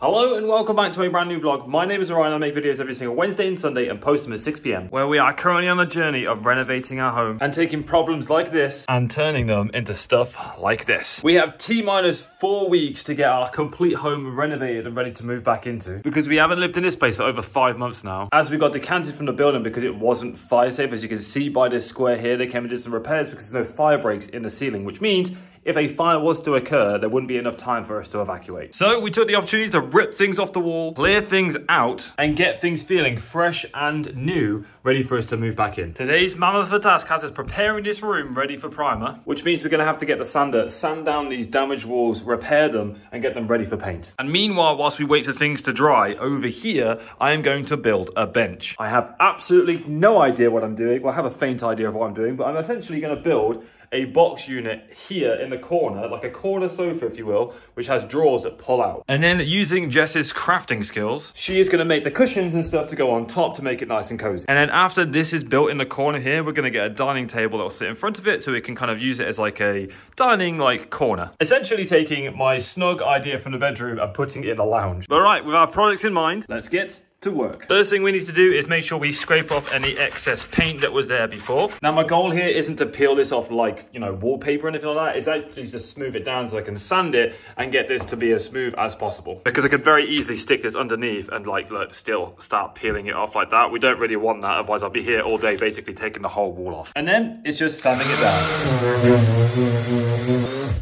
Hello and welcome back to a brand new vlog. My name is Orion. I make videos every single Wednesday and Sunday and post them at 6 p.m. where we are currently on a journey of renovating our home and taking problems like this and turning them into stuff like this. We have T-minus 4 weeks to get our complete home renovated and ready to move back into because we haven't lived in this place for over 5 months now. As we got decanted from the building because it wasn't fire safe, as you can see by this square here, they came and did some repairs because there's no fire breaks in the ceiling, which means if a fire was to occur, there wouldn't be enough time for us to evacuate. So we took the opportunity to rip things off the wall, clear things out, and get things feeling fresh and new, ready for us to move back in. Today's mammoth task has us preparing this room ready for primer, which means we're gonna have to get the sander, sand down these damaged walls, repair them, and get them ready for paint. And meanwhile, whilst we wait for things to dry, over here, I am going to build a bench. I have absolutely no idea what I'm doing. Well, I have a faint idea of what I'm doing, but I'm essentially gonna build a box unit here in the corner, like a corner sofa, if you will, which has drawers that pull out. And then using Jess's crafting skills, she is gonna make the cushions and stuff to go on top to make it nice and cozy. And then after this is built in the corner here, we're gonna get a dining table that will sit in front of it so we can kind of use it as like a dining corner. Essentially taking my snug idea from the bedroom and putting it in the lounge. All right, with our projects in mind, let's get to work. First thing we need to do is make sure we scrape off any excess paint that was there before. Now my goal here isn't to peel this off like, you know, wallpaper or anything like that. It's actually just smooth it down so I can sand it and get this to be as smooth as possible. Because I could very easily stick this underneath and look, still start peeling it off like that. We don't really want that, otherwise I'll be here all day basically taking the whole wall off. And then it's just sanding it down.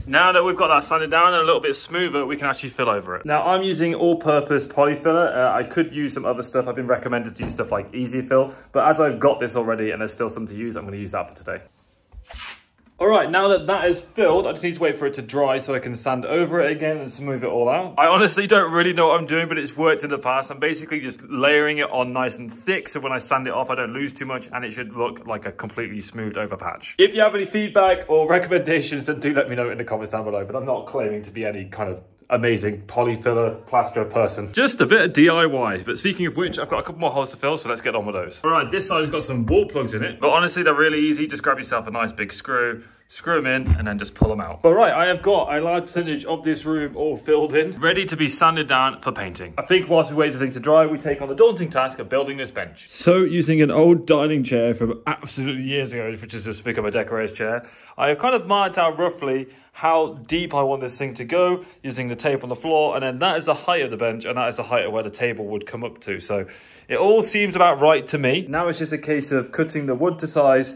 Now that we've got that sanded down and a little bit smoother, we can actually fill over it. Now I'm using all-purpose polyfiller. I could use some other stuff. I've been recommended to use stuff like Easy Fill, but as I've got this already and there's still some to use, I'm going to use that for today. All right, now that that is filled, I just need to wait for it to dry so I can sand over it again and smooth it all out. I honestly don't really know what I'm doing, but it's worked in the past. I'm basically just layering it on nice and thick so when I sand it off, I don't lose too much and it should look like a completely smoothed over patch. If you have any feedback or recommendations, then do let me know in the comments down below, but I'm not claiming to be any kind of amazing polyfiller plasterer person. Just a bit of DIY. But speaking of which, I've got a couple more holes to fill, so let's get on with those. All right, this side has got some wall plugs in it, but honestly, they're really easy. Just grab yourself a nice big screw them in, and then just pull them out. All right, I have got a large percentage of this room all filled in, ready to be sanded down for painting. I think whilst we wait for things to dry, we take on the daunting task of building this bench. So using an old dining chair from absolutely years ago, which has just become a decorator's chair, I have kind of marked out roughly how deep I want this thing to go using the tape on the floor, and then that is the height of the bench and that is the height of where the table would come up to. So it all seems about right to me. Now it's just a case of cutting the wood to size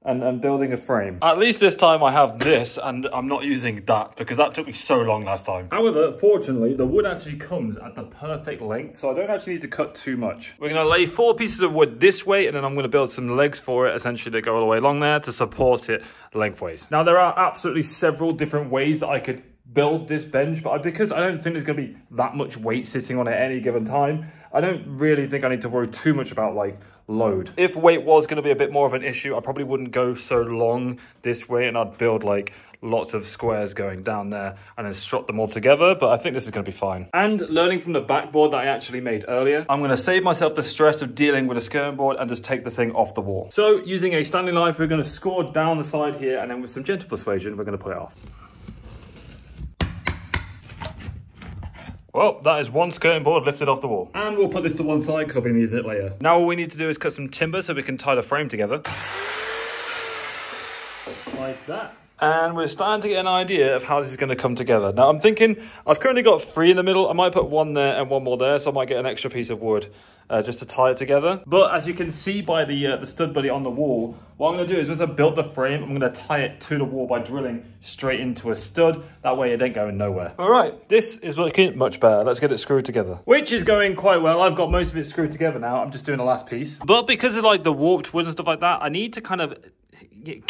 and building a frame. At least this time I have this and I'm not using that because that took me so long last time. However, fortunately, the wood actually comes at the perfect length, so I don't actually need to cut too much. We're gonna lay 4 pieces of wood this way and then I'm gonna build some legs for it, essentially that go all the way along there to support it lengthways. Now there are absolutely several different ways that I could build this bench, but because I don't think there's gonna be that much weight sitting on it at any given time, I don't really think I need to worry too much about load. If weight was going to be a bit more of an issue, I probably wouldn't go so long this way and I'd build lots of squares going down there and then strut them all together, but I think this is going to be fine. And learning from the backboard that I actually made earlier, I'm going to save myself the stress of dealing with a skirting board and just take the thing off the wall. So using a standing knife, we're going to score down the side here and then with some gentle persuasion, we're going to pull it off. Well, that is one skirting board lifted off the wall. And we'll put this to one side because I'll be using it later. Now all we need to do is cut some timber so we can tie the frame together. Like that. And we're starting to get an idea of how this is going to come together. Now I'm thinking, I've currently got 3 in the middle. I might put 1 there and 1 more there, so I might get an extra piece of wood just to tie it together. But as you can see by the stud buddy on the wall, what I'm going to do is once I've built the frame, I'm going to tie it to the wall by drilling straight into a stud. That way it ain't going nowhere. All right, this is looking much better. Let's get it screwed together. Which is going quite well. I've got most of it screwed together now. I'm just doing the last piece. But because of the warped wood and stuff like that, I need to kind of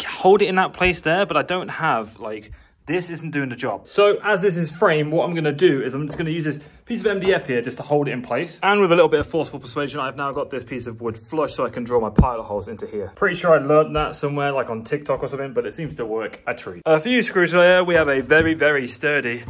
hold it in that place there, but I don't have this isn't doing the job. So as this is framed, what I'm going to do is I'm just going to use this piece of MDF here just to hold it in place. And with a little bit of forceful persuasion, I've now got this piece of wood flush so I can draw my pilot holes into here. Pretty sure I learned that somewhere on TikTok or something, but it seems to work a treat. A few screws later, we have a very, very sturdy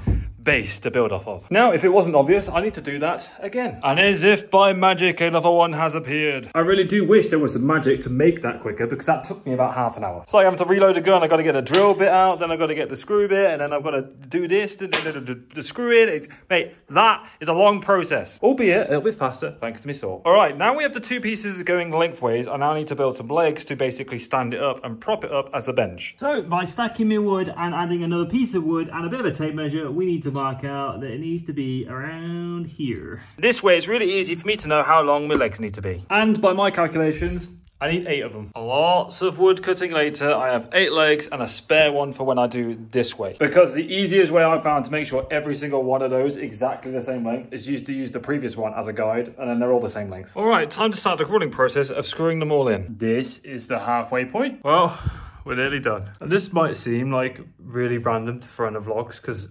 base to build off of. Now, if it wasn't obvious, I need to do that again. And as if by magic, another one has appeared. I really do wish there was some magic to make that quicker, because that took me about half an hour. It's like having to reload a gun. I got to get a drill bit out, then I've got to get the screw bit, and then I've got to do this, the screw in. Mate, that is a long process. Albeit a little bit faster, thanks to my saw. All right, now we have the two pieces going lengthways. I now need to build some legs to basically stand it up and prop it up as a bench. So by stacking my wood and adding another piece of wood and a bit of a tape measure, we need to mark out that it needs to be around here. This way, it's really easy for me to know how long my legs need to be. And by my calculations, I need 8 of them. Lots of wood cutting later. I have 8 legs and a spare one for when I do this way. Because the easiest way I've found to make sure every single one of those exactly the same length is just to use the previous one as a guide, and then they're all the same length. All right, time to start the running process of screwing them all in. This is the halfway point. Well, we're nearly done. And this might seem like really random to throw in the vlogs because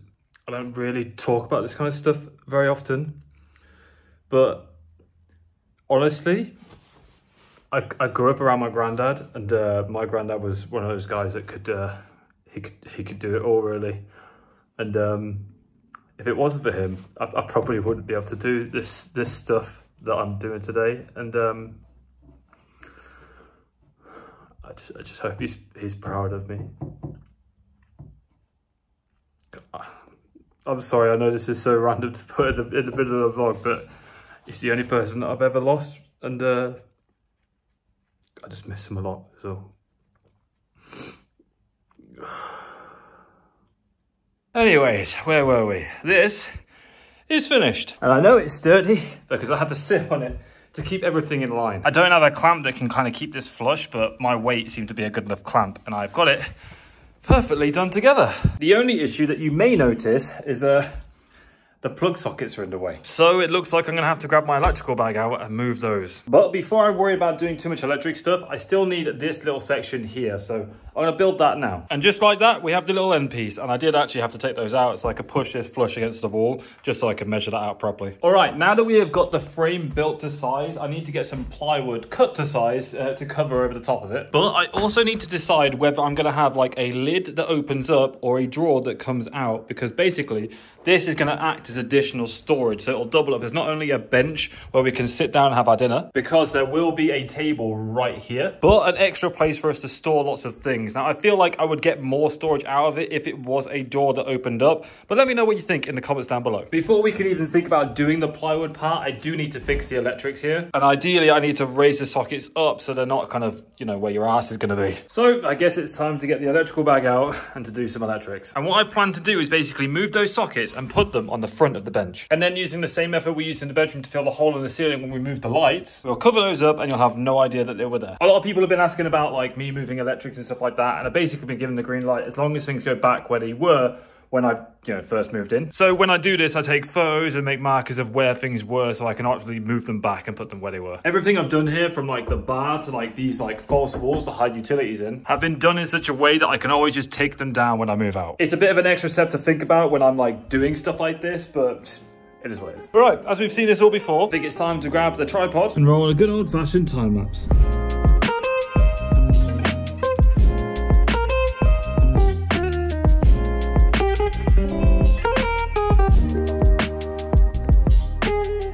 I don't really talk about this kind of stuff very often. But honestly, I grew up around my granddad, and my granddad was one of those guys that could he could do it all really. And if it wasn't for him, I probably wouldn't be able to do this stuff that I'm doing today. And I just hope he's proud of me. I'm sorry, I know this is so random to put in the middle of the vlog, but he's the only person that I've ever lost, and I just miss him a lot, so. Anyways, where were we? This is finished. And I know it's dirty because I had to sit on it to keep everything in line. I don't have a clamp that can kind of keep this flush, but my weight seemed to be a good enough clamp, and I've got it perfectly done together. The only issue that you may notice is the plug sockets are in the way. So it looks like I'm gonna have to grab my electrical bag out and move those. But before I worry about doing too much electric stuff, I still need this little section here. So I'm gonna build that now. And just like that, we have the little end piece. And I did actually have to take those out so I could push this flush against the wall, just so I could measure that out properly. All right, now that we have got the frame built to size, I need to get some plywood cut to size to cover over the top of it. But I also need to decide whether I'm gonna have like a lid that opens up or a drawer that comes out, because basically this is gonna act as additional storage. So it'll double up as not only a bench where we can sit down and have our dinner, because there will be a table right here, but an extra place for us to store lots of things. Now, I feel like I would get more storage out of it if it was a door that opened up, but let me know what you think in the comments down below. Before we can even think about doing the plywood part, I do need to fix the electrics here. And ideally, I need to raise the sockets up so they're not kind of, you know, where your ass is gonna be. So I guess it's time to get the electrical bag out and to do some electrics. And what I plan to do is basically move those sockets and put them on the front of the bench. And then using the same method we used in the bedroom to fill the hole in the ceiling when we moved the lights, we'll cover those up and you'll have no idea that they were there. A lot of people have been asking about like me moving electrics and stuff like that, and I've basically been given the green light as long as things go back where they were when I first moved in. So when I do this, I take photos and make markers of where things were so I can actually move them back and put them where they were. Everything I've done here, from like the bar to like these like false walls to hide utilities in, have been done in such a way that I can always just take them down when I move out. It's a bit of an extra step to think about when I'm like doing stuff like this, but it is what it is. All right, as we've seen this all before, I think it's time to grab the tripod and roll a good old-fashioned time lapse.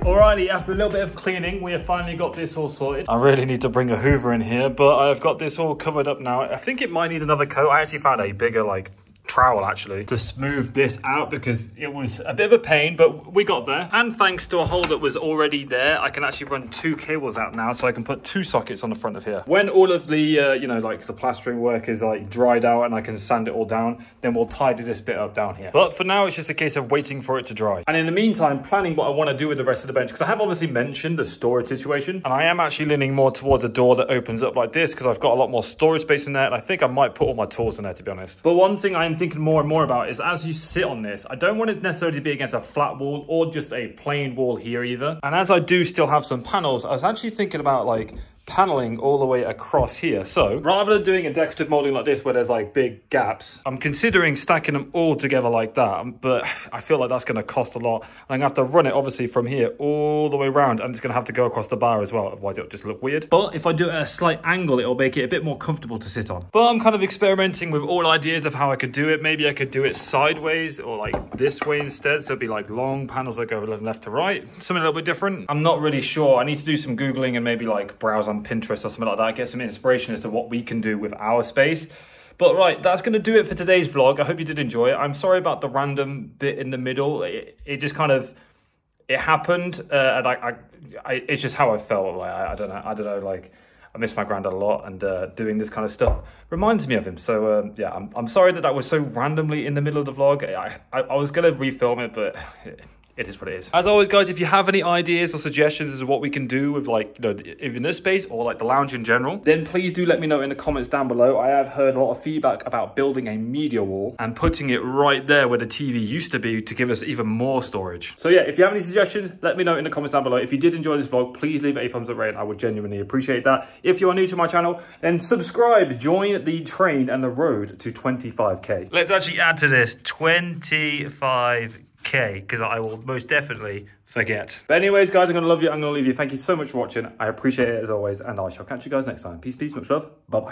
Alrighty, after a little bit of cleaning, we have finally got this all sorted. I really need to bring a Hoover in here, but I've got this all covered up now. I think it might need another coat. I actually found a bigger like trowel actually to smooth this out because it was a bit of a pain, but we got there. And thanks to a hole that was already there, I can actually run 2 cables out now, so I can put 2 sockets on the front of here. When all of the you know, like the plastering work is like dried out and I can sand it all down, then we'll tidy this bit up down here. But for now, it's just a case of waiting for it to dry. And in the meantime, planning what I want to do with the rest of the bench, because I have obviously mentioned the storage situation, and I am actually leaning more towards a door that opens up like this because I've got a lot more storage space in there, and I think I might put all my tools in there, to be honest. But one thing I am thinking more and more about is as you sit on this, I don't want it necessarily to be against a flat wall or just a plain wall here either. And as I do still have some panels, I was actually thinking about like paneling all the way across here. So rather than doing a decorative molding like this where there's like big gaps, I'm considering stacking them all together like that, but I feel like that's going to cost a lot. I'm going to have to run it obviously from here all the way around, and it's going to have to go across the bar as well, otherwise it'll just look weird. But if I do it at a slight angle, it'll make it a bit more comfortable to sit on. But I'm kind of experimenting with all ideas of how I could do it. Maybe I could do it sideways or like this way instead, so it'd be like long panels that go left to right, something a little bit different. I'm not really sure. I need to do some Googling and maybe like browse on Pinterest or something like that, get some inspiration as to what we can do with our space. But right, that's going to do it for today's vlog. I hope you did enjoy it. I'm sorry about the random bit in the middle. It just kind of, it happened, and it's just how I felt. Like I don't know. Like I miss my granddad a lot, and doing this kind of stuff reminds me of him. So yeah, I'm sorry that was so randomly in the middle of the vlog. I was going to refilm it, but it is what it is. As always, guys, if you have any ideas or suggestions as to what we can do with, like, you know, even this space or like the lounge in general, then please do let me know in the comments down below. I have heard a lot of feedback about building a media wall and putting it right there where the TV used to be to give us even more storage. So yeah, if you have any suggestions, let me know in the comments down below. If you did enjoy this vlog, please leave it a thumbs up rating. I would genuinely appreciate that. If you are new to my channel, then subscribe, join the train and the road to 25k. Let's actually add to this 25k, because I will most definitely forget. But anyways, guys, I'm going to love you. I'm going to leave you. Thank you so much for watching. I appreciate it as always, and I shall catch you guys next time. Peace, peace, much love. Bye-bye.